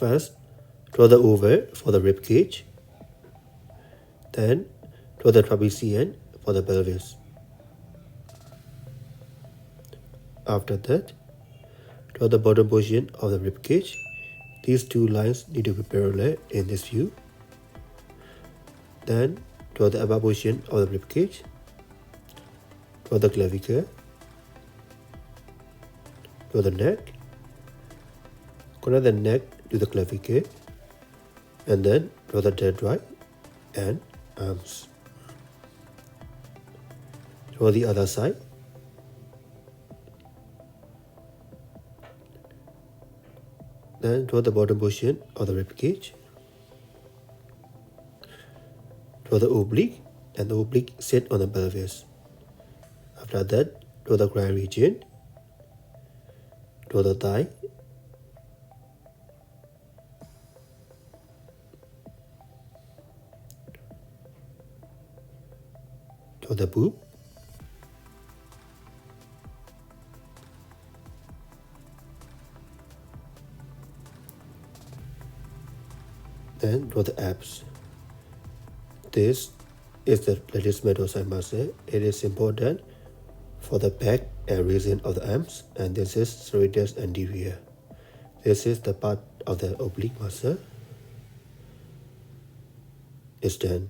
First, draw the oval for the rib cage. Then, draw the trapezium for the pelvis. After that, draw the bottom portion of the rib cage. These two lines need to be parallel in this view. Then, draw the upper portion of the rib cage. Draw the clavicle. Draw the neck. Connect the neck to the clavicle. And then draw the deltoid and arms. Draw the other side. Then draw the bottom portion of the rib cage. Draw the oblique, and the oblique sit on the pelvis. After that, draw the groin region. Draw the thigh. Draw the boob. Then draw the abs. This is the latissimus dorsi muscle. It is important for the back and region of the arms, and this is serratus anterior. This is the part of the oblique muscle. It's done.